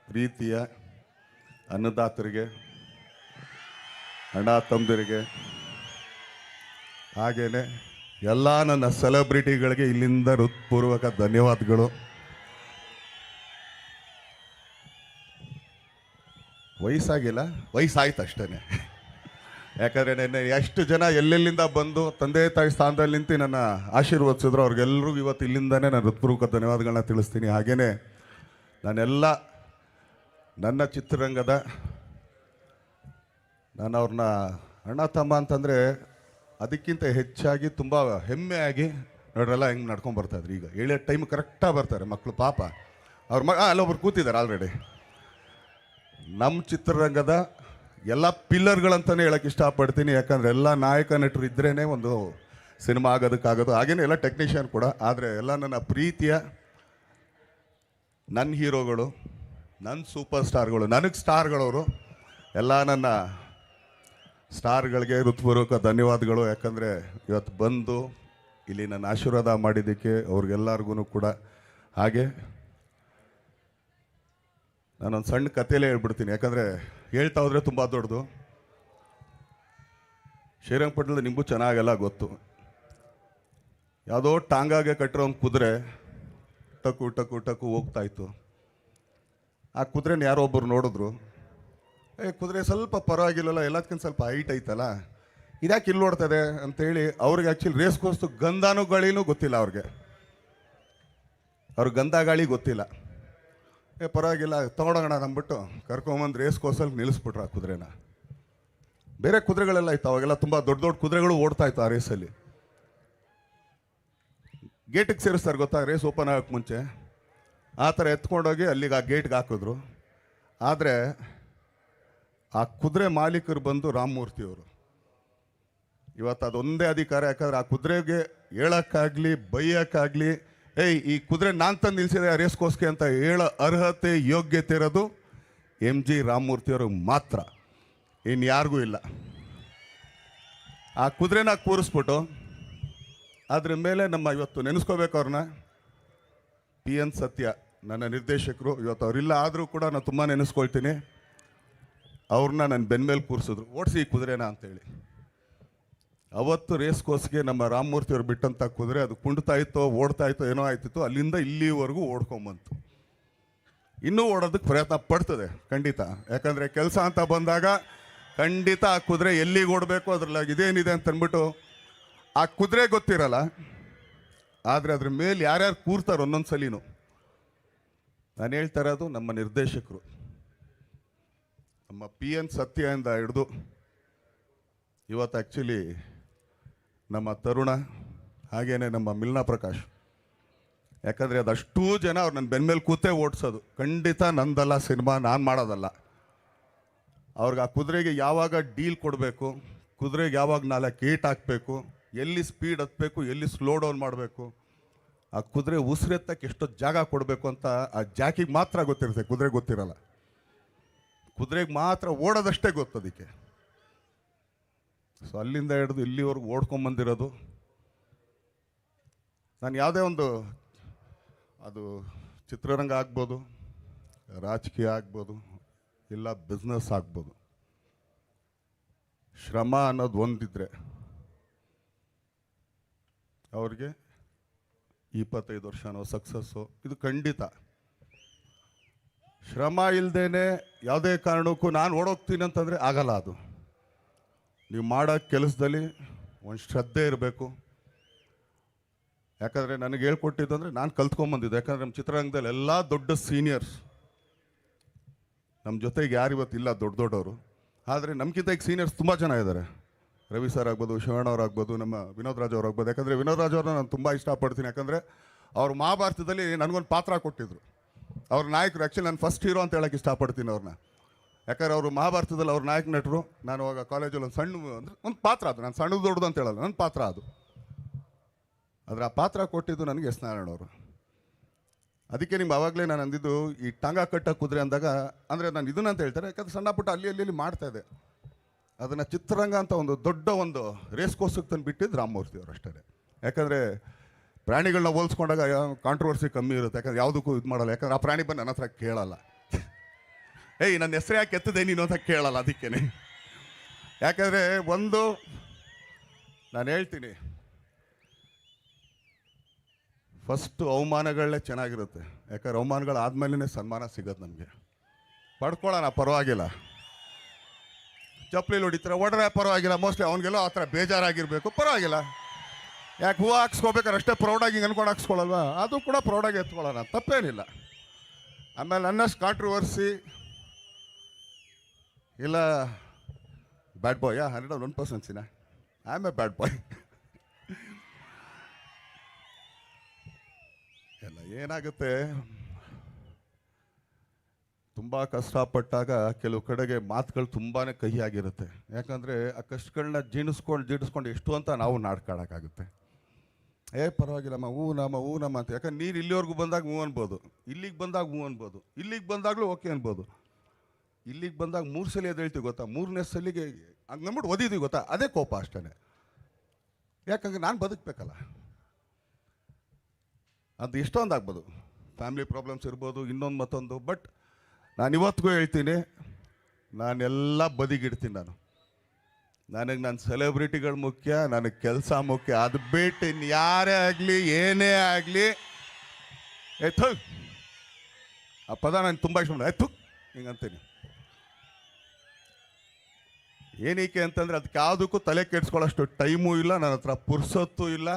ಪ್ರೀತಿಯ ಅನ್ನದಾತರಿಗೆ, ಅಣ್ಣ ತಮ್ಮದಿರಿಗೆ, ಹಾಗೇನೆ ಎಲ್ಲ ನನ್ನ ಸೆಲೆಬ್ರಿಟಿಗಳಿಗೆ ಇಲ್ಲಿಂದ ಹೃತ್ಪೂರ್ವಕ ಧನ್ಯವಾದಗಳು. ವಯಸ್ಸಾಗಿಲ್ಲ, ವಯಸ್ಸಾಯ್ತು ಅಷ್ಟೇ. ಯಾಕಂದರೆ ನೆನ್ನೆ ಎಷ್ಟು ಜನ ಎಲ್ಲೆಲ್ಲಿಂದ ಬಂದು ತಂದೆ ತಾಯಿ ಸ್ಥಾನದಲ್ಲಿ ನಿಂತು ನನ್ನ ಆಶೀರ್ವದಿಸಿದ್ರು, ಅವ್ರಿಗೆಲ್ಲರಿಗೂ ಇವತ್ತು ಇಲ್ಲಿಂದನೇ ನಾನು ಹೃತ್ಪೂರ್ವಕ ಧನ್ಯವಾದಗಳನ್ನ ತಿಳಿಸ್ತೀನಿ. ಹಾಗೆಯೇ ನಾನೆಲ್ಲ ನನ್ನ ಚಿತ್ರರಂಗದ ನಾನು ಅವ್ರನ್ನ ಅಣ್ಣ ತಮ್ಮ ಅಂತಂದರೆ ಅದಕ್ಕಿಂತ ಹೆಚ್ಚಾಗಿ ತುಂಬ ಹೆಮ್ಮೆಯಾಗಿ ನೋಡ್ರಲ್ಲ ಹೆಂಗೆ ನಡ್ಕೊಂಡು ಬರ್ತಾಯಿದ್ರು. ಈಗ ಹೇಳೋ ಟೈಮ್ ಕರೆಕ್ಟಾಗಿ ಬರ್ತಾರೆ ಮಕ್ಕಳು. ಪಾಪ ಅವ್ರ ಅಲ್ಲೊಬ್ರು ಕೂತಿದ್ದಾರೆ ಆಲ್ರೆಡಿ. ನಮ್ಮ ಚಿತ್ರರಂಗದ ಎಲ್ಲ ಪಿಲ್ಲರ್ಗಳಂತಲೇ ಹೇಳೋಕ್ಕೆ ಇಷ್ಟಪಡ್ತೀನಿ. ಯಾಕಂದರೆ ಎಲ್ಲ ನಾಯಕ ನಟರು ಇದ್ರೇ ಒಂದು ಸಿನಿಮಾ ಆಗೋದಕ್ಕಾಗೋದು. ಹಾಗೇನೇ ಎಲ್ಲ ಟೆಕ್ನಿಷಿಯನ್ ಕೂಡ. ಆದರೆ ಎಲ್ಲ ನನ್ನ ಪ್ರೀತಿಯ ನನ್ನ ಹೀರೋಗಳು, ನನ್ನ ಸೂಪರ್ ಸ್ಟಾರ್ಗಳು, ನನಗೆ ಸ್ಟಾರ್ಗಳವರು, ಎಲ್ಲ ನನ್ನ ಸ್ಟಾರ್ಗಳಿಗೆ ಹೃತ್ಪೂರ್ವಕ ಧನ್ಯವಾದಗಳು. ಯಾಕಂದರೆ ಇವತ್ತು ಬಂದು ಇಲ್ಲಿ ನನ್ನ ಆಶೀರ್ವಾದ ಮಾಡಿದ್ದಕ್ಕೆ ಅವ್ರಿಗೆಲ್ಲರಿಗೂ ಕೂಡ. ಹಾಗೆ ನಾನೊಂದು ಸಣ್ಣ ಕಥೆಯಲ್ಲೇ ಹೇಳ್ಬಿಡ್ತೀನಿ, ಯಾಕಂದರೆ ಹೇಳ್ತಾ ಹೋದರೆ ತುಂಬ ದೊಡ್ಡದು. ಶ್ರೀರಂಗಪಟ್ಟಣದಲ್ಲಿ ನಿಮಗೂ ಚೆನ್ನಾಗೆಲ್ಲ ಗೊತ್ತು. ಯಾವುದೋ ಟಾಂಗಾಗೆ ಕಟ್ಟಿರೋ ಒಂದು ಕುದುರೆ ಟಕ್ಕು ಟಕ್ಕು ಟಕ್ಕು ಹೋಗ್ತಾಯಿತ್ತು. ಆ ಕುದುರೆನ ಯಾರೋ ಒಬ್ಬರು ನೋಡಿದ್ರು, ಕುದುರೆ ಸ್ವಲ್ಪ ಪರವಾಗಿಲ್ಲಲ್ಲ, ಎಲ್ಲದಕ್ಕಿಂತ ಸ್ವಲ್ಪ ಹೈಟ್ ಐತಲ್ಲ, ಇದ್ಯಾಕೆ ಇಲ್ಲಿ ನೋಡ್ತದೆ ಅಂತೇಳಿ ಅವ್ರಿಗೆ ಆ್ಯಕ್ಚುಲಿ ರೇಸ್ ಕೋರ್ಸ್ದು ಗಂಧಾನು ಗಾಳಿನೂ ಗೊತ್ತಿಲ್ಲ ಅವ್ರಿಗೆ ಗಂಧ ಗಾಳಿ ಗೊತ್ತಿಲ್ಲ. ಪರವಾಗಿಲ್ಲ ತೊಗೊಂಡೋಗೋಣ ಅಂದ್ಬಿಟ್ಟು ಕರ್ಕೊಂಬಂದು ರೇಸ್ ಕೋರ್ಸಲ್ಲಿ ನಿಲ್ಲಿಸ್ಬಿಟ್ರು ಆ ಕುದುರೆನ. ಬೇರೆ ಕುದುರೆಗಳೆಲ್ಲ ಇತ್ತು ಅವಾಗೆಲ್ಲ, ತುಂಬ ದೊಡ್ಡ ದೊಡ್ಡ ಕುದುರೆಗಳು ಓಡ್ತಾಯಿತ್ತು ಆ ರೇಸಲ್ಲಿ. ಗೇಟಿಗೆ ಸೇರಿಸ್ತಾರೆ ಗೊತ್ತಾ, ರೇಸ್ ಓಪನ್ ಆಗೋಕ್ಕೆ ಮುಂಚೆ ಆ ಥರ ಎತ್ಕೊಂಡೋಗಿ ಅಲ್ಲಿಗೆ ಆ ಗೇಟ್ಗೆ ಹಾಕಿದ್ರು. ಆದರೆ ಆ ಕುದುರೆ ಮಾಲೀಕರು ಬಂದು ರಾಮಮೂರ್ತಿಯವರು. ಇವತ್ತು ಅದೊಂದೇ ಅಧಿಕಾರ. ಯಾಕಂದರೆ ಆ ಕುದುರೆಗೆ ಹೇಳೋಕ್ಕಾಗಲಿ ಬೈಯೋಕ್ಕಾಗಲಿ, ಈ ಕುದುರೆ ನಾನು ತಂದು ನಿಲ್ಲಿಸಿದೆ ಆ ರೇಸ್ಗೋಸ್ಗೆ ಅಂತ ಹೇಳೋ ಅರ್ಹತೆ ಯೋಗ್ಯತೆ ಇರೋದು MG ರಾಮಮೂರ್ತಿಯವ್ರಿಗೆ ಮಾತ್ರ, ಇನ್ಯಾರಿಗೂ ಇಲ್ಲ. ಆ ಕುದುರೆನ ಕೂರಿಸ್ಬಿಟ್ಟು ಅದ್ರ ಮೇಲೆ ನಮ್ಮ ಇವತ್ತು ನೆನೆಸ್ಕೋಬೇಕು ಅವ್ರನ್ನ, PN ಸತ್ಯ ನನ್ನ ನಿರ್ದೇಶಕರು. ಇವತ್ತು ಅವರಿಲ್ಲ ಆದರೂ ಕೂಡ ನಾನು ತುಂಬ ನೆನೆಸ್ಕೊಳ್ತೀನಿ. ಅವ್ರನ್ನ ನನ್ನ ಬೆನ್ಮೇಲೆ ಕೂರಿಸಿದ್ರು, ಓಡಿಸಿ ಈ ಕುದುರೆನ ಅಂತೇಳಿ. ಅವತ್ತು ರೇಸ್ ಕೋರ್ಸ್ಗೆ ನಮ್ಮ ರಾಮಮೂರ್ತಿಯವ್ರು ಬಿಟ್ಟಂಥ ಕುದುರೆ ಅದು ಕುಂಡ್ತಾ ಇತ್ತೋ ಓಡ್ತಾ ಇತ್ತೋ ಏನೋ ಆಯ್ತಿತ್ತು, ಅಲ್ಲಿಂದ ಇಲ್ಲಿವರೆಗೂ ಓಡ್ಕೊಂಬಂತು. ಇನ್ನೂ ಓಡೋದಕ್ಕೆ ಪ್ರಯತ್ನ ಪಡ್ತದೆ ಖಂಡಿತ. ಯಾಕಂದರೆ ಕೆಲಸ ಅಂತ ಬಂದಾಗ ಖಂಡಿತ ಆ ಕುದುರೆ ಎಲ್ಲಿಗೆ ಓಡಬೇಕು, ಅದ್ರಲ್ಲಿ ಇದೇನಿದೆ ಅಂತ ಅಂದ್ಬಿಟ್ಟು ಆ ಕುದುರೆ ಗೊತ್ತಿರಲ್ಲ. ಆದರೆ ಅದ್ರ ಮೇಲೆ ಯಾರ್ಯಾರು ಕೂರ್ತಾರೋ ಒಂದೊಂದು ಸಲಿನೂ. ನಾನು ಹೇಳ್ತಾ ಇರೋದು ನಮ್ಮ ನಿರ್ದೇಶಕರು, ನಮ್ಮ PN ಸತ್ಯದಿಂದ ಹಿಡಿದು ಇವತ್ತು ಆ್ಯಕ್ಚುಲಿ ನಮ್ಮ ತರುಣ, ಹಾಗೇನೆ ನಮ್ಮ ಮಿಲ್ನಾ ಪ್ರಕಾಶ್. ಯಾಕಂದರೆ ಅದಷ್ಟೂ ಜನ ಅವ್ರು ನನ್ನ ಬೆನ್ಮೇಲೆ ಕೂತೇ ಓಡಿಸೋದು. ಖಂಡಿತ ನಂದಲ್ಲ ಸಿನಿಮಾ, ನಾನು ಮಾಡೋದಲ್ಲ. ಅವ್ರಿಗೆ ಆ ಕುದುರೆಗೆ ಯಾವಾಗ ಡೀಲ್ ಕೊಡಬೇಕು, ಕುದುರೆಗೆ ಯಾವಾಗ 4 ಏಟ್ ಹಾಕಬೇಕು, ಎಲ್ಲಿ ಸ್ಪೀಡ್ ಹತ್ತಬೇಕು, ಎಲ್ಲಿ ಸ್ಲೋ ಡೌನ್ ಮಾಡಬೇಕು, ಆ ಕುದುರೆ ಉಸಿರೆತ್ತಕ್ಕೆ ಎಷ್ಟೊತ್ತು ಜಾಗ ಕೊಡಬೇಕು ಅಂತ ಆ ಜಾಕಿಗೆ ಮಾತ್ರ ಗೊತ್ತಿರುತ್ತೆ, ಕುದುರೆಗೆ ಗೊತ್ತಿರಲ್ಲ. ಕುದುರೆಗೆ ಮಾತ್ರ ಓಡೋದಷ್ಟೇ ಗೊತ್ತು ಅದಕ್ಕೆ. ಸೊ ಅಲ್ಲಿಂದ ಹಿಡಿದು ಇಲ್ಲಿವರೆಗೂ ಓಡ್ಕೊಂಬಂದಿರೋದು. ನಾನು ಯಾವುದೇ ಒಂದು, ಅದು ಚಿತ್ರರಂಗ ಆಗ್ಬೋದು, ರಾಜಕೀಯ ಆಗ್ಬೋದು, ಇಲ್ಲ ಬಿಸ್ನೆಸ್ ಆಗ್ಬೋದು, ಶ್ರಮ ಅನ್ನೋದು ಒಂದಿದ್ರೆ ಅವ್ರಿಗೆ 25 ವರ್ಷನೋ ಸಕ್ಸಸ್ಸು ಇದು ಖಂಡಿತ. ಶ್ರಮ ಇಲ್ಲದೇನೆ ಯಾವುದೇ ಕಾರಣಕ್ಕೂ ನಾನು ಓಡೋಗ್ತೀನಿ ಅಂತಂದರೆ ಆಗಲ್ಲ. ಅದು ನೀವು ಮಾಡೋ ಕೆಲಸದಲ್ಲಿ ಒಂದು ಶ್ರದ್ಧೆ ಇರಬೇಕು. ಯಾಕಂದರೆ ನನಗೆ ಹೇಳ್ಕೊಟ್ಟಿದ್ದು ಅಂದರೆ ನಾನು ಕಲ್ತ್ಕೊಂಬಂದಿದ್ದೆ. ಯಾಕಂದರೆ ನಮ್ಮ ಚಿತ್ರರಂಗದಲ್ಲಿ ಎಲ್ಲ ದೊಡ್ಡ ಸೀನಿಯರ್ಸ್ ನಮ್ಮ ಜೊತೆಗೆ ಯಾರು ಇವತ್ತಿಲ್ಲ, ದೊಡ್ಡ ದೊಡ್ಡವರು. ಆದರೆ ನಮ್ಗಿಂತ ಈಗ ಸೀನಿಯರ್ಸ್ ತುಂಬ ಜನ ಇದ್ದಾರೆ. ರವಿ ಸರ್ ಆಗ್ಬೋದು, ಶಿವಣ್ಣವ್ರು ಆಗ್ಬೋದು, ನಮ್ಮ ವಿನೋದ್ ರಾಜ್ ಅವ್ರು ಆಗ್ಬೋದು. ಯಾಕಂದರೆ ವಿನೋದ್ ರಾಜ್ ಅವ್ರನ್ನ ನಾನು ತುಂಬ ಇಷ್ಟಪಡ್ತೀನಿ. ಯಾಕಂದರೆ ಅವ್ರು ಮಹಾಭಾರತದಲ್ಲಿ ನನಗೊಂದು ಪಾತ್ರ ಕೊಟ್ಟಿದ್ರು. ಅವ್ರ ನಾಯಕರು. ಆ್ಯಕ್ಚುಲಿ ನಾನು ಫಸ್ಟ್ ಹೀರೋ ಅಂತ ಹೇಳೋಕ್ಕೆ ಇಷ್ಟಪಡ್ತೀನಿ ಅವ್ರನ್ನ. ಯಾಕಂದರೆ ಅವರು ಮಹಾಭಾರತದಲ್ಲಿ ಅವ್ರ ನಾಯಕ ನಟರು. ನಾನು ಅವಾಗ ಕಾಲೇಜಲ್ಲಿ ಒಂದು ಸಣ್ಣ ಅಂದರೆ ಒಂದು ಪಾತ್ರ ಅದು, ನಾನು ಸಣ್ಣದು ದೊಡ್ಡದು ಅಂತ ಹೇಳಲ್ಲ, ನನ್ನ ಪಾತ್ರ ಅದು. ಆದರೆ ಆ ಪಾತ್ರ ಕೊಟ್ಟಿದ್ದು ನನಗೆ ಎಸ್ ನಾರಾಯಣ ಅವರು. ಅದಕ್ಕೆ ನಿಮ್ಗೆ ಆವಾಗಲೇ ನಾನು ಅಂದಿದ್ದು, ಈ ಟಾಂಗ ಕಟ್ಟ ಕುದುರೆ ಅಂದಾಗ ಅಂದರೆ ನಾನು ಇದನ್ನ ಅಂತ ಹೇಳ್ತಾರೆ. ಯಾಕಂದರೆ ಸಣ್ಣ ಪುಟ್ಟ ಅಲ್ಲಿ ಮಾಡ್ತಾಯಿದ್ದೆ. ಅದನ್ನು ಚಿತ್ರರಂಗ ಅಂತ ಒಂದು ದೊಡ್ಡ ಒಂದು ರೇಸ್ ಕೋರ್ಸಿಗೆ ತಂದು ಬಿಟ್ಟಿದ್ದು ರಾಮಮೂರ್ತಿ ಅವರು ಅಷ್ಟೇ. ಯಾಕಂದರೆ ಪ್ರಾಣಿಗಳನ್ನ ಹೋಲಿಸ್ಕೊಂಡಾಗ ಕಾಂಟ್ರವರ್ಸಿ ಕಮ್ಮಿ ಇರುತ್ತೆ. ಯಾಕಂದರೆ ಯಾವುದಕ್ಕೂ ಇದು ಮಾಡಲ್ಲ. ಯಾಕಂದರೆ ಆ ಪ್ರಾಣಿ ಬಂದು ನನ್ನ ಹತ್ರ ಕೇಳಲ್ಲ. ಏಯ್ ನನ್ನ ಹೆಸರು ಯಾಕೆ ಎತ್ತದೆ ನೀನು ಅಂತ ಕೇಳಲ್ಲ ಅದಕ್ಕೇನೆ. ಯಾಕಂದರೆ ಒಂದು ನಾನು ಹೇಳ್ತೀನಿ, ಫಸ್ಟು ಅವಮಾನಗಳೇ ಚೆನ್ನಾಗಿರುತ್ತೆ. ಯಾಕಂದ್ರೆ ಅವಮಾನಗಳಾದ್ಮೇಲೆ ಸನ್ಮಾನ ಸಿಗೋದು ನಮಗೆ. ಪಡ್ಕೊಳ್ಳೋಣ, ಪರವಾಗಿಲ್ಲ. ಚಪ್ಪಲಿ ಹೊಡಿತಾರೆ, ಹೊಡ್ರೆ ಪರವಾಗಿಲ್ಲ. ಮೋಸ್ಟ್ಲಿ ಅವನಿಗೆಲ್ಲ ಆ ಥರ ಬೇಜಾರಾಗಿರಬೇಕು, ಪರವಾಗಿಲ್ಲ. ಯಾಕೆ ಹೂವು ಹಾಕ್ಸ್ಕೋಬೇಕಾದ್ರೆ ಅಷ್ಟೇ ಪ್ರೌಡಾಗಿ ಹಿಂಗೆ ಅನ್ಕೊಂಡು ಹಾಕ್ಸ್ಕೊಳ್ಳಲ್ವಾ? ಅದು ಕೂಡ ಪ್ರೌಡಾಗಿ ಎತ್ಕೊಳ್ಳೋಣ, ತಪ್ಪೇನಿಲ್ಲ. ಆಮೇಲೆ ನನ್ನಷ್ಟು ಕಾಂಟ್ರವರ್ಸಿ ಇಲ್ಲ. ಬ್ಯಾಡ್ ಬಾಯ್ 101%. ಐ ಆಮ್ ಎ ಬ್ಯಾಡ್ ಬಾಯ್. ಎಲ್ಲ ಏನಾಗುತ್ತೆ, ತುಂಬ ಕಷ್ಟಪಟ್ಟಾಗ ಕೆಲವು ಕಡೆಗೆ ಮಾತುಗಳು ತುಂಬಾ ಕಹಿಯಾಗಿರುತ್ತೆ. ಯಾಕಂದರೆ ಆ ಕಷ್ಟಗಳನ್ನ ಜೀಣಿಸ್ಕೊಂಡು ಎಷ್ಟು ಅಂತ ನಾವು ನಾಡ್ಕೊಳ್ಳೋಕ್ಕಾಗುತ್ತೆ. ಪರವಾಗಿಲ್ಲಮ್ಮ, ಹೂ ನಮ್ಮ ಅಂತ. ಯಾಕಂದ್ರೆ ನೀರು ಇಲ್ಲಿವರೆಗೂ ಬಂದಾಗ ಹೂ ಅನ್ಬೋದು, ಇಲ್ಲಿಗೆ ಬಂದಾಗ ಹೂ ಅನ್ಬೋದು, ಇಲ್ಲಿಗೆ ಬಂದಾಗಲೂ ಓಕೆ ಅನ್ಬೋದು. ಇಲ್ಲಿಗೆ ಬಂದಾಗ 3 ಸಲ ಎದ್ದೇಳ್ತೀವಿ ಗೊತ್ತಾ, 3ನೇ ಸಲಿಗೆ ಹಂಗೆ ನಂಬಿಟ್ಟು ಓದಿದ್ದೀವಿ ಗೊತ್ತಾ, ಅದೇ ಕೋಪ ಅಷ್ಟೇ. ಯಾಕಂದ್ರೆ ನಾನು ಬದುಕಬೇಕಲ್ಲ. ಅದು ಎಷ್ಟೊಂದು ಆಗ್ಬೋದು, ಫ್ಯಾಮಿಲಿ ಪ್ರಾಬ್ಲಮ್ಸ್ ಇರ್ಬೋದು, ಇನ್ನೊಂದು ಮತ್ತೊಂದು. ಬಟ್ ನಾನು ಇವತ್ತಿಗೂ ಹೇಳ್ತೀನಿ, ನಾನೆಲ್ಲ ಬದಿಗಿಡ್ತೀನಿ. ನನಗೆ ನನ್ನ ಸೆಲೆಬ್ರಿಟಿಗಳು ಮುಖ್ಯ, ನನಗೆ ಕೆಲಸ ಮುಖ್ಯ. ಅದು ಬಿಟ್ಟು ಇನ್ನು ಯಾರೇ ಆಗಲಿ ಏನೇ ಆಗಲಿ ಆ ಪದ ನಾನು ತುಂಬ ಇಷ್ಟ ಹಿಂಗಂತೀನಿ. ಏನಕ್ಕೆ ಅಂತಂದರೆ ಅದಕ್ಕೆ ಯಾವುದಕ್ಕೂ ತಲೆ ಕೆಡಿಸ್ಕೊಳ್ಳೋಷ್ಟು ಟೈಮೂ ಇಲ್ಲ, ನನ್ನ ಹತ್ರ ಪುರ್ಸೊತ್ತು ಇಲ್ಲ.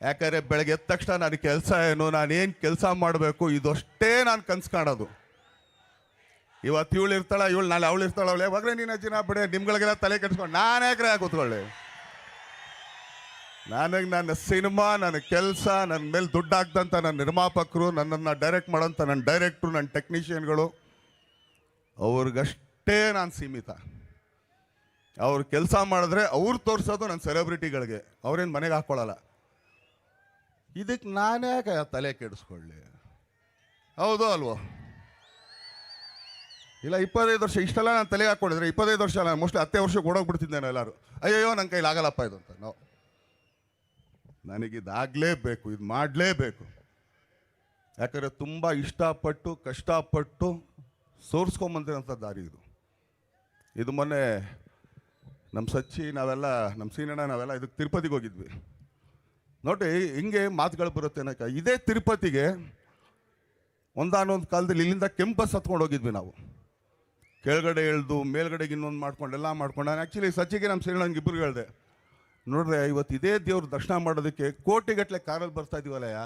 ಯಾಕಂದರೆ ಬೆಳಗ್ಗೆ ಎದ್ದ ತಕ್ಷಣ ನನಗೆ ಕೆಲಸ ಏನು, ನಾನೇನು ಕೆಲಸ ಮಾಡಬೇಕು, ಇದಷ್ಟೇ ನಾನು ಕನ್ಸು ಕಾಣೋದು. ಇವತ್ತು ಇವಳು ಇರ್ತಾಳ, ಇವಳು ನಾಳೆ ಅವಳು ಇರ್ತಾಳ, ಅವಳು ಯಾವಾಗಲೇ ನೀನು ಅಜ್ಜಿನ ಬಿಡೆ, ನಿಮ್ಗಳಿಗೆಲ್ಲ ತಲೆ ಕೆಡಿಸ್ಕೊಂಡು ನಾನು ಯಾಕ್ರೆ ಕೂತ್ಕೊಳ್ಳಿ. ನನಗೆ ನನ್ನ ಸಿನಿಮಾ, ನನ್ನ ಕೆಲಸ, ನನ್ನ ಮೇಲೆ ದುಡ್ಡು ಹಾಕ್ದಂಥ ನನ್ನ ನಿರ್ಮಾಪಕರು, ನನ್ನನ್ನು ಡೈರೆಕ್ಟ್ ಮಾಡೋಂಥ ನನ್ನ ಡೈರೆಕ್ಟ್ರು, ನನ್ನ ಟೆಕ್ನಿಷಿಯನ್ಗಳು, ಅವ್ರಿಗಷ್ಟೇ ನಾನು ಸೀಮಿತ. ಅವ್ರು ಕೆಲಸ ಮಾಡಿದ್ರೆ ಅವ್ರು ತೋರಿಸೋದು ನನ್ನ ಸೆಲೆಬ್ರಿಟಿಗಳಿಗೆ, ಅವ್ರೇನು ಮನೆಗೆ ಹಾಕ್ಕೊಳ್ಳಲ್ಲ. ಇದಕ್ಕೆ ನಾನೇ ತಲೆ ಕೆಡಿಸ್ಕೊಳ್ಳಿ? ಹೌದು ಅಲ್ವೋ? ಇಲ್ಲ 25 ವರ್ಷ ಇಷ್ಟೆಲ್ಲ ನಾನು ತಲೆಗೆ ಹಾಕ್ಕೊಂಡಿದ್ರೆ 25 ವರ್ಷ ನಾನು ಮೋಸ್ಟ್ಲಿ 10 ವರ್ಷಕ್ಕೆ ಓಡೋಗ್ಬಿಡ್ತಿದ್ದೇನೆ. ಎಲ್ಲರೂ ಅಯ್ಯೋ ನನ್ನ ಕೈಲಿ ಆಗಲ್ಲಪ್ಪ ಇದು ಅಂತ. ನಾವು ನನಗಿದಾಗಲೇಬೇಕು, ಇದು ಮಾಡಲೇಬೇಕು. ಯಾಕಂದರೆ ತುಂಬ ಇಷ್ಟಪಟ್ಟು ಕಷ್ಟಪಟ್ಟು ಸೋರ್ಸ್ಕೊಂಬಂದಿರೋಂಥ ದಾರಿ ಇದು. ಇದು ಮೊನ್ನೆ ನಮ್ಮ ಸಚ್ಚಿ ನಾವೆಲ್ಲ, ನಮ್ಮ ಸೀನಣ್ಣ ನಾವೆಲ್ಲ ಇದಕ್ಕೆ ತಿರುಪತಿಗೆ ಹೋಗಿದ್ವಿ. ನೋಡಿ ಹಿಂಗೆ ಮಾತುಗಳು ಬರುತ್ತೆ ಅನ್ನೋಕೆ. ಇದೇ ತಿರುಪತಿಗೆ ಒಂದಾನೊಂದು ಕಾಲದಲ್ಲಿ ಇಲ್ಲಿಂದ ಕೆಂಪಸ್ ಹತ್ಕೊಂಡು ಹೋಗಿದ್ವಿ ನಾವು. ಕೆಳಗಡೆ ಎಳ್ದು ಮೇಲ್ಗಡೆಗೆ ಇನ್ನೊಂದು ಮಾಡ್ಕೊಂಡೆಲ್ಲ ಮಾಡ್ಕೊಂಡು. ನಾನು ಆ್ಯಕ್ಚುಲಿ ಸಚ್ಚಿಗೆ ನಮ್ಮ ಸೀನಣ್ಣಂಗೆ ಇಬ್ಬರು ಹೇಳಿದೆ, ನೋಡ್ರೆ ಇವತ್ತು ಇದೇ ದೇವ್ರ ದರ್ಶನ ಮಾಡೋದಕ್ಕೆ ಕೋಟಿಗಟ್ಟಲೆ ಕಾರಲ್ಲಿ ಬರ್ತಾ ಇದೀವಲ್ಲಯ್ಯ,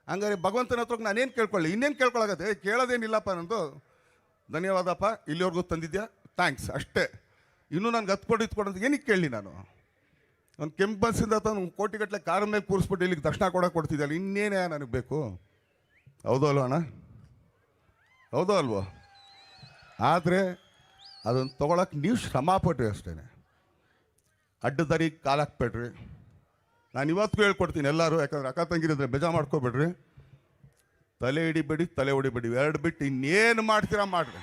ಹಂಗಾರೆ ಭಗವಂತನ ಹತ್ರ ನಾನೇನು ಕೇಳ್ಕೊಳ್ಳಿ, ಇನ್ನೇನು ಕೇಳ್ಕೊಳ್ಳಾಗತ್ತೆ? ಕೇಳೋದೇನಿಲ್ಲಪ್ಪ ನಂದು. ಧನ್ಯವಾದಪ್ಪ, ಇಲ್ಲಿವರೆಗೂ ತಂದಿದ್ಯಾ, ಥ್ಯಾಂಕ್ಸ್ ಅಷ್ಟೇ. ಇನ್ನೂ ನನಗೆ ಇತ್ಕೊಡಂತ ಏನಕ್ಕೆ ಕೇಳಿ ನಾನು? ಒಂದು ಕೆಂಪು ಬಸ್ಸಿಂದ ತಂದು ಕೋಟಿಗಟ್ಟಲೆ ಕಾರ್ ಮೇಲೆ ಕೂರಿಸ್ಬಿಟ್ಟು ಇಲ್ಲಿಗೆ ದರ್ಶನ ಕೊಡ್ತಿದ್ದಲ್ಲ, ಇನ್ನೇನೇ ನನಗೆ ಬೇಕು? ಹೌದೋ ಅಲ್ವ ಅಣ್ಣ? ಹೌದೋ ಅಲ್ವೋ? ಆದರೆ ಅದನ್ನು ತೊಗೊಳಕ್ಕೆ ನೀವು ಶ್ರಮ ಪಟ್ರಿ ಅಷ್ಟೇ. ಅಡ್ಡದಾರಿಗೆ ಕಾಲು ಹಾಕ್ಬೇಡ್ರಿ. ನಾನು ಇವತ್ತಿಗೂ ಹೇಳ್ಕೊಡ್ತೀನಿ ಎಲ್ಲರೂ, ಯಾಕಂದ್ರೆ ಅಕ್ಕ ತಂಗಿರಿದ್ರೆ ಬೇಜಾರು ಮಾಡ್ಕೋಬೇಡ್ರಿ. ತಲೆ ಹಿಡಿಬೇಡಿ, ತಲೆ ಹೊಡಿಬೇಡಿ, ಎರಡು ಬಿಟ್ಟು ಇನ್ನೇನು ಮಾಡ್ತೀರಾ ಮಾಡ್ರಿ.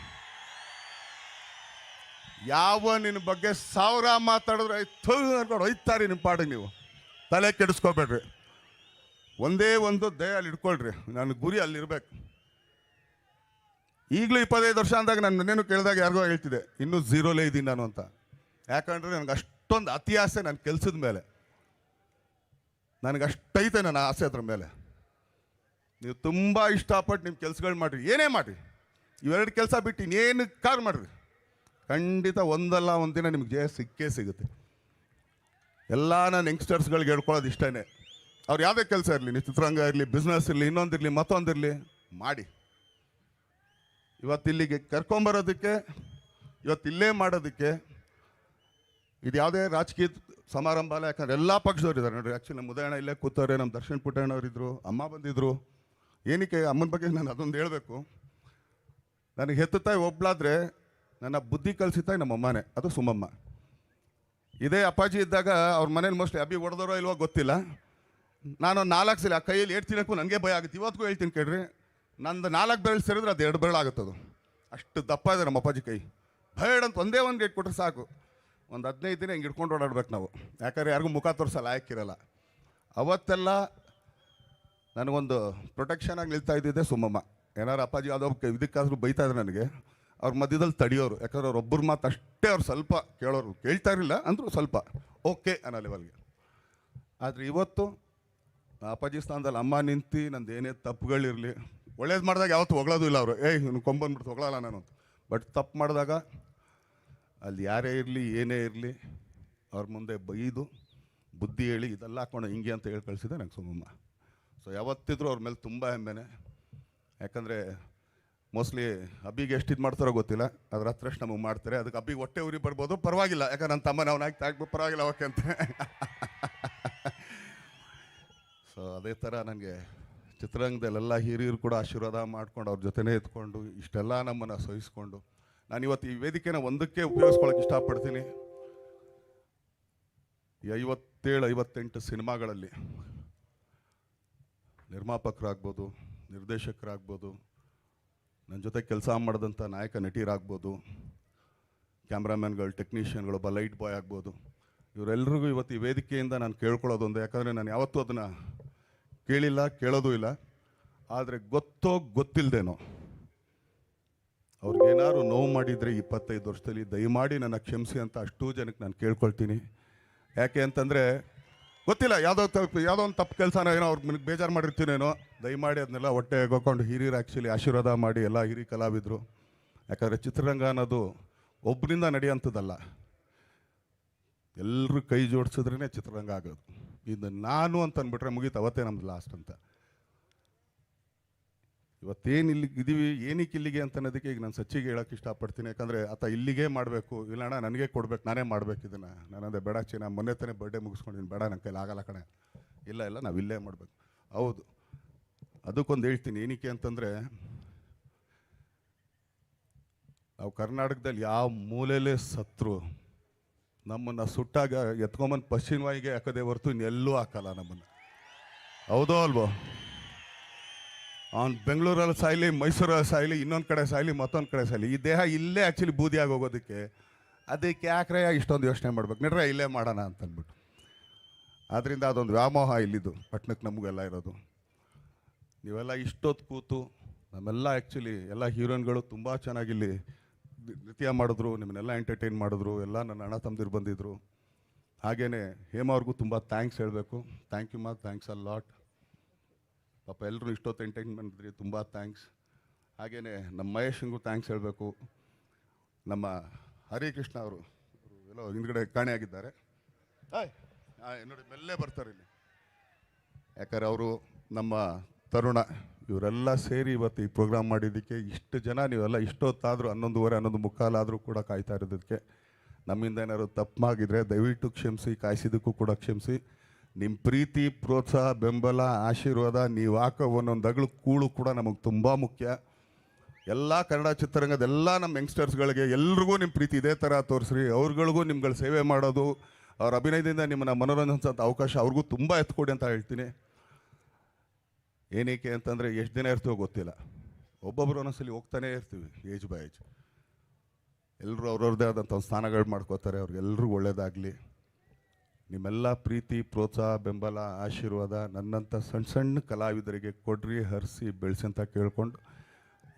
ಯಾವ ನಿನ್ನ ಬಗ್ಗೆ 1000 ಮಾತಾಡಿದ್ರೆ ಅನ್ಕೊಂಡು ಹೋಯ್ತಾರಿ ನಿಮ್ಮ ಪಾಡಿಗೆ. ನೀವು ತಲೆ ಕೆಡಿಸ್ಕೋಬೇಡ್ರಿ. ಒಂದೇ ಒಂದು ದಯಲ್ಲಿ ಇಟ್ಕೊಳ್ರಿ, ನನ್ನ ಗುರಿ ಅಲ್ಲಿರ್ಬೇಕು. ಈಗಲೂ 25 ವರ್ಷ ಅಂದಾಗ ನನ್ನೇನು ಕೇಳಿದಾಗ ಯಾರಿಗೋ ಹೇಳ್ತಿದ್ದೆ, ಇನ್ನೂ 0ಲೇ ಇದ್ದೀನಿ ನಾನು ಅಂತ. ಯಾಕಂದರೆ ನನಗೆ ಅಷ್ಟೊಂದು ಅತಿ ಆಸೆ ನನ್ನ ಕೆಲಸದ ಮೇಲೆ, ನನಗಷ್ಟೈತೆ ನನ್ನ ಆಸೆ ಅದ್ರ ಮೇಲೆ. ನೀವು ತುಂಬ ಇಷ್ಟಪಟ್ಟು ನಿಮ್ಮ ಕೆಲಸಗಳು ಮಾಡಿರಿ, ಏನೇ ಮಾಡಿರಿ, ಇವೆರಡು ಕೆಲಸ ಬಿಟ್ಟು ಇನ್ನೇನು ಕಾರ್ ಮಾಡಿರಿ, ಖಂಡಿತ ಒಂದಲ್ಲ ಒಂದಿನ ನಿಮ್ಗೆ ಜಯ ಸಿಕ್ಕೇ ಸಿಗುತ್ತೆ. ಎಲ್ಲ ನಾನು ಯಂಗ್ಸ್ಟರ್ಸ್ಗಳಿಗೆ ಹೇಳ್ಕೊಳ್ಳೋದು ಇಷ್ಟೇ, ಅವ್ರು ಯಾವುದೇ ಕೆಲಸ ಇರಲಿ, ನೀವು ಚಿತ್ರರಂಗ ಇರಲಿ, ಬಿಸ್ನೆಸ್ ಇರಲಿ, ಇನ್ನೊಂದಿರಲಿ ಮತ್ತೊಂದಿರಲಿ, ಮಾಡಿ. ಇವತ್ತಿಲ್ಲಿಗೆ ಕರ್ಕೊಂಬರೋದಕ್ಕೆ, ಇವತ್ತಿಲ್ಲೇ ಮಾಡೋದಕ್ಕೆ ಇದು ಯಾವುದೇ ರಾಜಕೀಯ ಸಮಾರಂಭ ಅಲ್ಲ. ಯಾಕಂದ್ರೆ ಎಲ್ಲ ಪಕ್ಷದವ್ರು ಇದ್ದಾರೆ ನೋಡಿರಿ. ಆ್ಯಕ್ಚುಲಿ ನಮ್ಮ ಉದಯಣ್ಣ ಇಲ್ಲೇ ಕೂತವ್ರೆ, ನಮ್ಮ ದರ್ಶನ್ ಪುಟ್ಟಣ್ಣವ್ರಿದ್ರು, ಅಮ್ಮ ಬಂದಿದ್ದರು. ಏನಕ್ಕೆ ಅಮ್ಮನ ಬಗ್ಗೆ ನಾನು ಅದೊಂದು ಹೇಳಬೇಕು. ನನಗೆ ಹೆತ್ತ ತಾಯಿ ಒಬ್ಳಾದರೆ ನನ್ನ ಬುದ್ಧಿ ಕಲಿಸಿತಾಯಿ ನಮ್ಮ ಅಮ್ಮನೇ, ಅದು ಸುಮ್ಮಮ್ಮ. ಇದೇ ಅಪ್ಪಾಜಿ ಇದ್ದಾಗ ಅವ್ರ ಮನೇಲಿ ಮೋಸ್ಟ್ಲಿ ಅಬ್ಬಿ ಹೊಡೆದೋರೋ ಇಲ್ವೋ ಗೊತ್ತಿಲ್ಲ, ನಾನು 4 ಸಲ ಆ ಕೈಯಲ್ಲಿ 8 ತಿನ್ನಕ್ಕೂ ನನಗೆ ಭಯ ಆಗುತ್ತೆ. ಇವತ್ತಿಗೂ ಹೇಳ್ತೀನಿ ಕೇಳ್ರಿ, ನಂದು 4 ಬೆರಳು ಸೇರಿದ್ರೆ ಅದು 2 ಬೆರಳು ಆಗುತ್ತದು, ಅಷ್ಟು ದಪ್ಪ ಇದೆ ನಮ್ಮ ಅಪ್ಪಾಜಿ ಕೈ. ಭಯಡಂತ ಒಂದೇ ಒಂದು ಗೇಟ್ ಕೊಟ್ಟರೆ ಸಾಕು, ಒಂದು 15 ದಿನ ಹಿಂಗೆ ಇಟ್ಕೊಂಡು ಓಡಾಡ್ಬೇಕು ನಾವು. ಯಾಕಂದ್ರೆ ಯಾರಿಗೂ ಮುಖ ತೋರಿಸಲ್ಲ, ಆಯ್ಕಿರಲ್ಲ. ಅವತ್ತೆಲ್ಲ ನನಗೊಂದು ಪ್ರೊಟೆಕ್ಷನ್ ಆಗಿ ನಿಲ್ತಾ ಇದ್ದಿದ್ದೆ ಸುಮ್ಮಮ್ಮ. ಏನಾರು ಅಪ್ಪಾಜಿ ಯಾವುದೋ ಇದಕ್ಕಾದ್ರೂ ಬೈತಾ ಇದ್ರು ನನಗೆ, ಅವ್ರ ಮಧ್ಯದಲ್ಲಿ ತಡಿಯೋರು, ಯಾಕಂದ್ರೆ ಅವ್ರು ಒಬ್ಬರು ಮಾತು ಅಷ್ಟೇ ಅವ್ರು ಸ್ವಲ್ಪ ಕೇಳೋರು, ಕೇಳ್ತಾ ಇರಲಿಲ್ಲ ಅಂದರೂ ಸ್ವಲ್ಪ ಓಕೆ ಅನ್ನೋ ಲೆವೆಲ್ಗೆ. ಆದರೆ ಇವತ್ತು ಅಪ್ಪಾಜಿ ಸ್ಥಾನದಲ್ಲಿ ಅಮ್ಮ ನಿಂತು ನಂದು ಏನೇ ತಪ್ಪುಗಳಿರಲಿ, ಒಳ್ಳೇದು ಮಾಡಿದಾಗ ಯಾವತ್ತು ಹೊಗಳೋದು ಇಲ್ಲ ಅವರು, ಇವ್ನು ಕೊಂಬಂದ್ಬಿಟ್ಟು ಹೊಗಳಲ್ಲ ನಾನು ಅಂತ. ಬಟ್ ತಪ್ಪು ಮಾಡಿದಾಗ ಅಲ್ಲಿ ಯಾರೇ ಇರಲಿ ಏನೇ ಇರಲಿ ಅವ್ರ ಮುಂದೆ ಬೈದು ಬುದ್ಧಿ ಹೇಳಿ ಇದೆಲ್ಲ ಹಾಕೊಂಡು ಹಿಂಗೆ ಅಂತ ಹೇಳಿ ಕಳಿಸಿದೆ ನಂಗೆ ಸುಮ್ಮಮ್ಮ. ಸೊ ಯಾವತ್ತಿದ್ರೂ ಅವ್ರ ಮೇಲೆ ತುಂಬ ಹೆಮ್ಮೆನೆ. ಯಾಕಂದರೆ ಮೋಸ್ಟ್ಲಿ ಅಬ್ಬಿಗೆ ಎಷ್ಟು ಇದು ಮಾಡ್ತಾರೋ ಗೊತ್ತಿಲ್ಲ, ಅದ್ರ ಹತ್ರಷ್ಟು ನಮಗೆ ಮಾಡ್ತಾರೆ. ಅದಕ್ಕೆ ಅಬ್ಬಿಗೆ ಹೊಟ್ಟೆ ಉರಿ ಬರ್ಬೋದು, ಪರವಾಗಿಲ್ಲ, ಯಾಕಂದ್ರೆ ನನ್ನ ತಮ್ಮ ನಾವು ಆಗ್ಬೋದು, ಪರವಾಗಿಲ್ಲ ಓಕೆ ಅಂತ. ಸೊ ಅದೇ ಥರ ನನಗೆ ಚಿತ್ರರಂಗದಲ್ಲೆಲ್ಲ ಹಿರಿಯರು ಕೂಡ ಆಶೀರ್ವಾದ ಮಾಡ್ಕೊಂಡು ಅವ್ರ ಜೊತೆನೇ ಎತ್ಕೊಂಡು ಇಷ್ಟೆಲ್ಲ ನಮ್ಮನ್ನು ಸಹಿಸ್ಕೊಂಡು ನಾನು ಇವತ್ತು ಈ ವೇದಿಕೆನ ಒಂದಕ್ಕೆ ಉಪಯೋಗಿಸ್ಕೊಳ್ಳೋಕೆ ಇಷ್ಟಪಡ್ತೀನಿ. ಈ 57-58 ಸಿನಿಮಾಗಳಲ್ಲಿ ನಿರ್ಮಾಪಕರಾಗ್ಬೋದು, ನಿರ್ದೇಶಕರಾಗ್ಬೋದು, ನನ್ನ ಜೊತೆ ಕೆಲಸ ಮಾಡಿದಂಥ ನಾಯಕ ನಟಿಯರಾಗ್ಬೋದು, ಕ್ಯಾಮ್ರಾಮ್ಯಾನ್ಗಳು, ಟೆಕ್ನಿಷಿಯನ್ಗಳು, ಲೈಟ್ ಬಾಯ್ ಆಗ್ಬೋದು, ಇವರೆಲ್ಲರಿಗೂ ಇವತ್ತು ಈ ವೇದಿಕೆಯಿಂದ ನಾನು ಕೇಳ್ಕೊಳ್ಳೋದೊಂದು, ಯಾಕಂದರೆ ನಾನು ಯಾವತ್ತೂ ಅದನ್ನು ಕೇಳಿಲ್ಲ, ಕೇಳೋದು ಇಲ್ಲ. ಆದರೆ ಗೊತ್ತೋ ಗೊತ್ತಿಲ್ಲದೇನೋ ಅವ್ರಿಗೇನಾದ್ರು ನೋವು ಮಾಡಿದರೆ 25 ವರ್ಷದಲ್ಲಿ ದಯಮಾಡಿ ನನ್ನ ಕ್ಷಮಿಸಿ ಅಂತ ಅಷ್ಟೂ ಜನಕ್ಕೆ ನಾನು ಕೇಳ್ಕೊಳ್ತೀನಿ. ಯಾಕೆ ಅಂತಂದರೆ ಗೊತ್ತಿಲ್ಲ, ಯಾವುದೋ ಒಂದು ತಪ್ಪು ಕೆಲಸನೋ ಏನೋ ಅವ್ರಿಗೆ ನನಗೆ ಬೇಜಾರು ಮಾಡಿರ್ತೀನೇನೋ, ದಯಮಾಡಿ ಅದನ್ನೆಲ್ಲ ಹೊಟ್ಟೆ ಹೋಗ್ಕೊಂಡು ಹಿರಿಯರು ಆ್ಯಕ್ಚುಲಿ ಆಶೀರ್ವಾದ ಮಾಡಿ ಎಲ್ಲ ಹಿರಿಯ ಕಲಾವಿದರು. ಯಾಕಂದರೆ ಚಿತ್ರರಂಗ ಅನ್ನೋದು ಒಬ್ಬರಿಂದ ನಡೆಯೋಂಥದ್ದಲ್ಲ, ಎಲ್ಲರೂ ಕೈ ಜೋಡಿಸಿದ್ರೇ ಚಿತ್ರರಂಗ ಆಗೋದು. ಇದು ನಾನು ಅಂತ ಅಂದ್ಬಿಟ್ರೆ ಮುಗೀತು, ಅವತ್ತೇ ನಮ್ದು ಲಾಸ್ಟ್ ಅಂತ. ಇವತ್ತೇನು ಇಲ್ಲಿಗೆ ಇದ್ದೀವಿ, ಏನಕ್ಕೆ ಇಲ್ಲಿಗೆ ಅಂತ ಅನ್ನೋದಕ್ಕೆ ಈಗ ನಾನು ಸಚ್ಚಿಗೆ ಹೇಳೋಕ್ಕೆ ಇಷ್ಟಪಡ್ತೀನಿ. ಯಾಕಂದರೆ ಆತ ಇಲ್ಲಿಗೆ ಮಾಡಬೇಕು, ಇಲ್ಲಣ್ಣ ನನಗೆ ಕೊಡ್ಬೇಕು, ನಾನೇ ಮಾಡಬೇಕು ಇದನ್ನು. ನಾನಂದೆ ಬೇಡ ಚಿನ್ನ, ಮೊನ್ನೆ ತಾನೇ ಬರ್ಡೇ ಮುಗಿಸ್ಕೊಂಡಿದ್ದೀನಿ, ಬೇಡ ನನ್ನ ಕೈಲಿ ಆಗಲ್ಲ ಕಣೆ. ಇಲ್ಲ ನಾವು ಇಲ್ಲೇ ಮಾಡಬೇಕು. ಹೌದು, ಅದಕ್ಕೊಂದು ಹೇಳ್ತೀನಿ ಏನಕ್ಕೆ ಅಂತಂದರೆ, ನಾವು ಕರ್ನಾಟಕದಲ್ಲಿ ಯಾವ ಮೂಲೆಯಲ್ಲೇ ಸತ್ರು ನಮ್ಮನ್ನು ಸುಟ್ಟಾಗ ಎತ್ಕೊಂಬಂದು ಪಶ್ಚಿಮವಾಯಿಗೆ ಹಾಕೋದೇ ಹೊರತು ಇನ್ನೆಲ್ಲೂ ಹಾಕಲ್ಲ ನಮ್ಮನ್ನು. ಹೌದೋ ಅಲ್ವೋ? ಅವ್ನು ಬೆಂಗಳೂರಲ್ಲಿ ಸಾಯಲಿ, ಮೈಸೂರಲ್ಲಿ ಸಾಯಲಿ, ಇನ್ನೊಂದು ಕಡೆ ಸಾಯಲಿ, ಮತ್ತೊಂದು ಕಡೆ ಸಾಯಲಿ, ಈ ದೇಹ ಇಲ್ಲೇ ಆ್ಯಕ್ಚುಲಿ ಬೂದಿಯಾಗಿ ಹೋಗೋದಕ್ಕೆ ಅದಕ್ಕೆ ಯಾಕ್ರೆ ಇಷ್ಟೊಂದು ಯೋಚನೆ ಮಾಡ್ಬೇಕು, ನಡ್ರೆ ಇಲ್ಲೇ ಮಾಡೋಣ ಅಂತಂದ್ಬಿಟ್ಟು. ಆದ್ದರಿಂದ ಅದೊಂದು ವ್ಯಾಮೋಹ ಇಲ್ಲಿದ್ದು ಪಟ್ಟಣಕ್ಕೆ ನಮಗೆಲ್ಲ ಇರೋದು. ನೀವೆಲ್ಲ ಇಷ್ಟೊತ್ತು ಕೂತು ನಮ್ಮೆಲ್ಲ ಆ್ಯಕ್ಚುಲಿ ಎಲ್ಲ ಹೀರೋಯಿನ್ಗಳು ತುಂಬ ಚೆನ್ನಾಗಿಲ್ಲಿ ನೃತ್ಯ ಮಾಡಿದ್ರು, ನಿಮ್ಮನ್ನೆಲ್ಲ ಎಂಟರ್ಟೈನ್ ಮಾಡಿದ್ರು, ಎಲ್ಲ ನನ್ನ ಅಣ್ಣ ತಮ್ಮದಿರು ಬಂದಿದ್ದರು. ಹಾಗೆಯೇ ಹೇಮ ಅವ್ರಿಗೂ ತುಂಬ ಥ್ಯಾಂಕ್ಸ್ ಹೇಳಬೇಕು. ಥ್ಯಾಂಕ್ ಯು ಮಾ, ಥ್ಯಾಂಕ್ಸ್ ಅ ಲಾಟ್. ಪಾಪ ಎಲ್ಲರೂ ಇಷ್ಟೊತ್ತು ಎಂಟರ್ಟೈನ್ ಮಾಡಿದ್ರಿ, ತುಂಬ ಥ್ಯಾಂಕ್ಸ್. ಹಾಗೆಯೇ ನಮ್ಮ ಮಹೇಶಂಗೂ ಥ್ಯಾಂಕ್ಸ್ ಹೇಳಬೇಕು. ನಮ್ಮ ಹರಿಕೃಷ್ಣ ಅವರು ಎಲ್ಲೋ ಹಿಂದ್ಗಡೆ ಕಾಣೆಯಾಗಿದ್ದಾರೆ, ನೋಡಿ ಮೆಲ್ಲೇ ಬರ್ತಾರೆ ಇಲ್ಲಿ. ಯಾಕಂದರೆ ಅವರು ನಮ್ಮ ತರುಣ, ಇವರೆಲ್ಲ ಸೇರಿ ಇವತ್ತು ಈ ಪ್ರೋಗ್ರಾಮ್ ಮಾಡಿದ್ದಕ್ಕೆ ಇಷ್ಟು ಜನ ನೀವೆಲ್ಲ ಇಷ್ಟೊತ್ತಾದರೂ 11:15 11:45 ಆದರೂ ಕೂಡ ಕಾಯ್ತಾ ಇರೋದಕ್ಕೆ ನಮ್ಮಿಂದ ಏನಾದ್ರು ತಪ್ಪಾಗಿದ್ರೆ ದಯವಿಟ್ಟು ಕ್ಷಮಿಸಿ, ಕಾಯಿಸಿದ್ದಕ್ಕೂ ಕೂಡ ಕ್ಷಮಿಸಿ. ನಿಮ್ಮ ಪ್ರೀತಿ, ಪ್ರೋತ್ಸಾಹ, ಬೆಂಬಲ, ಆಶೀರ್ವಾದ, ನೀವು ಹಾಕೋ ಒಂದೊಂದು ಅಗಳು ಕೂಳು ಕೂಡ ನಮಗೆ ತುಂಬ ಮುಖ್ಯ. ಎಲ್ಲ ಕನ್ನಡ ಚಿತ್ರರಂಗದೆಲ್ಲ ನಮ್ಮ ಯಂಗ್ಸ್ಟರ್ಸ್ಗಳಿಗೆ ಎಲ್ರಿಗೂ ನಿಮ್ಮ ಪ್ರೀತಿ ಇದೇ ಥರ ತೋರಿಸ್ರಿ. ಅವ್ರುಗಳಿಗೂ ನಿಮ್ಗಳ ಸೇವೆ ಮಾಡೋದು, ಅವ್ರ ಅಭಿನಯದಿಂದ ನಿಮ್ಮನ್ನು ಮನೋರಂಜಿಸೋಂಥ ಅವಕಾಶ ಅವ್ರಿಗೂ ತುಂಬ ಎತ್ಕೊಡಿ ಅಂತ ಹೇಳ್ತೀನಿ. ಏನಕ್ಕೆ ಅಂತಂದರೆ ಎಷ್ಟು ದಿನ ಇರ್ತೀವೋ ಗೊತ್ತಿಲ್ಲ, ಒಬ್ಬೊಬ್ಬರು ಒಂದೊಂದ್ಸಲಿ ಹೋಗ್ತಾನೇ ಇರ್ತೀವಿ ಏಜ್ ಬೈ ಏಜ್. ಎಲ್ಲರೂ ಅವ್ರವ್ರದ್ದೇ ಆದಂಥ ಒಂದು ಸ್ಥಾನಗಳು ಮಾಡ್ಕೋತಾರೆ. ಅವ್ರಿಗೆಲ್ರಿಗೂ ಒಳ್ಳೆಯದಾಗಲಿ. ನಿಮ್ಮೆಲ್ಲ ಪ್ರೀತಿ, ಪ್ರೋತ್ಸಾಹ, ಬೆಂಬಲ, ಆಶೀರ್ವಾದ ನನ್ನಂಥ ಸಣ್ಣ ಸಣ್ಣ ಕಲಾವಿದರಿಗೆ ಕೊಡ್ರಿ, ಹರಿಸಿ, ಬೆಳೆಸಿ ಅಂತ ಕೇಳ್ಕೊಂಡು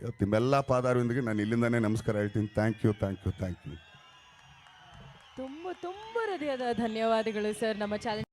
ಇವತ್ತು ನಿಮ್ಮೆಲ್ಲ ಪಾದಾರವಿಂದಿಗೆ ನಾನು ಇಲ್ಲಿಂದನೇ ನಮಸ್ಕಾರ ಹೇಳ್ತೀನಿ. Thank you. ತುಂಬ ಹೃದಯದ ಧನ್ಯವಾದಗಳು ಸರ್. ನಮ್ಮ ಚಾಲೆಂಜ್